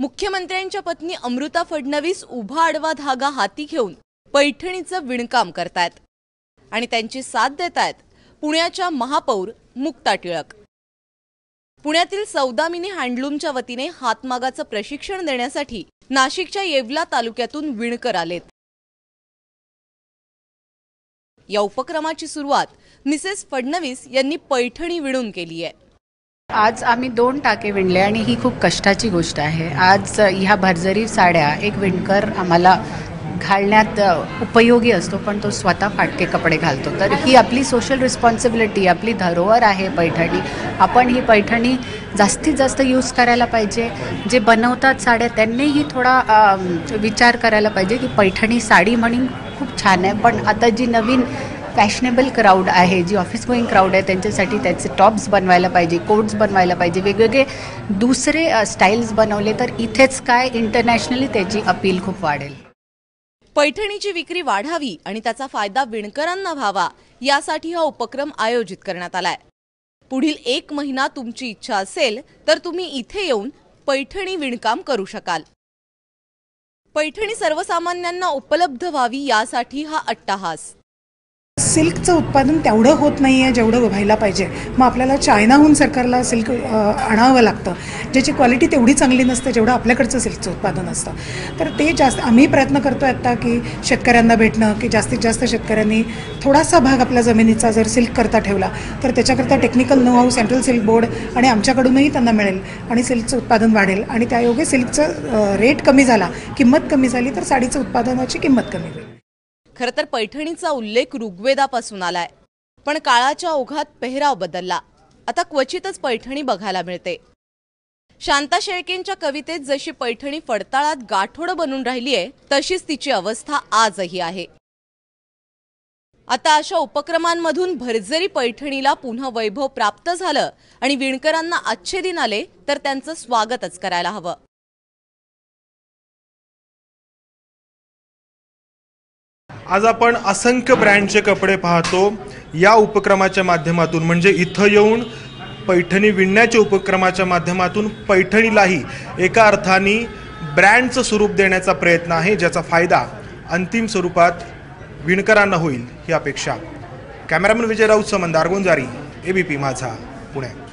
मुख्यमंत्र्यांच्या पत्नी अमृता फडणवीस उभा आडवा धागा हाती घेऊन पैठणीचं विणकाम करतायत आणि त्यांची साथ देतायत पुण्याच्या महापौर मुक्ता टिळक। पुण्यातील सौदामिनी हँडलूमच्या वतीने हातमागाचं प्रशिक्षण देण्यासाठी नाशिकच्या येवला तालुक्यातून विणकर आलेत। या उपक्रमाची सुरुवात मिसेस फडणवीस यांनी पैठणी विणून केली आहे। आज आम्ही 2 टाके विणले आणि ही खूप कष्टाची गोष्ट आहे। आज ह्या भरजरी साड्या एक विणकर आम्हाला घालण्यात उपयोगी असतो, पण तो स्वतः फाटके कपडे घालतो। तर ही आपली सोशल रिस्पॉन्सिबिलिटी, आपली धरोहर आहे पैठणी। आपण ही पैठणी जास्तीत जास्त यूज करायला पाहिजे। जे बनवतात साड्या त्यांनीही थोडा विचार करायला पाहिजे की पैठणी साडी म्हणून खूप छान आहे, पण आता जी नवीन फॅशनेबल क्राऊड आहे, जी ऑफिस गोईंग क्राऊड आहे, त्यांच्यासाठी त्याचे टॉप्स बनवायला पाहिजे, कोट्स बनवायला पाहिजे, वेगवेगळे दुसरे स्टाईल्स बनवले तर इथेच काय इंटरनॅशनली त्याची अपील खूप वाढेल। पैठणीची विक्री वाढावी आणि त्याचा फायदा विणकरांना व्हावा यासाठी हा उपक्रम आयोजित करण्यात आलाय। पुढील 1 महिना तुमची इच्छा असेल तर तुम्ही इथे येऊन पैठणी विणकाम करू शकाल। पैठणी सर्वसामान्यांना उपलब्ध व्हावी यासाठी हा अट्टाहास। सिल्कचं उत्पादन तेवढं होत नाही आहे जेवढं व्हायला पाहिजे। मग आपल्याला चायनाहून सरकारला सिल्क आणावं लागतं, ज्याची क्वालिटी तेवढी चांगली नसते जेवढं आपल्याकडचं सिल्कचं उत्पादन असतं। तर ते जास्त आम्ही प्रयत्न करतो आता की शेतकऱ्यांना भेटणं, की जास्तीत जास्त शेतकऱ्यांनी थोडासा भाग आपल्या जमिनीचा जर सिल्क करता ठेवला तर त्याच्याकरता technical know how central silk board आणि आमच्याकडूनही त्यांना मिळेल आणि सिल्कचं उत्पादन वाढेल आणि त्यायोगे सिल्कचं रेट कमी झाला, किंमत कमी झाली तर साडीचं उत्पादनाची किंमत कमी होईल। खरं तर पैठणीचा उल्लेख ऋग्वेदापासून आलाय, पण काळाच्या ओघात पेहराव बदलला। आता क्वचितच पैठणी बघायला मिळते। शांता शेळकेंच्या कवितेत जशी पैठणी फडताळात गाठोडं बनून राहिलीये तशीच तिची अवस्था आजही आहे। आता अशा उपक्रमांमधून भरजरी पैठणीला पुन्हा वैभव प्राप्त झालं आणि विणकरांना अच्छे दिन आले तर त्यांचं स्वागतच करायला हवं। आज आपण असंख्य ब्रँडचे कपडे पाहतो। या उपक्रमाच्या माध्यमातून म्हणजे इथं येऊन पैठणी विणण्याच्या उपक्रमाच्या माध्यमातून पैठणीलाही एका अर्थाने ब्रँडचं स्वरूप देण्याचा प्रयत्न आहे, ज्याचा फायदा अंतिम स्वरूपात विणकरांना होईल ही अपेक्षा। कॅमेरामन विजय राऊत, समंदार गोंजारी, ABP माझा, पुणे।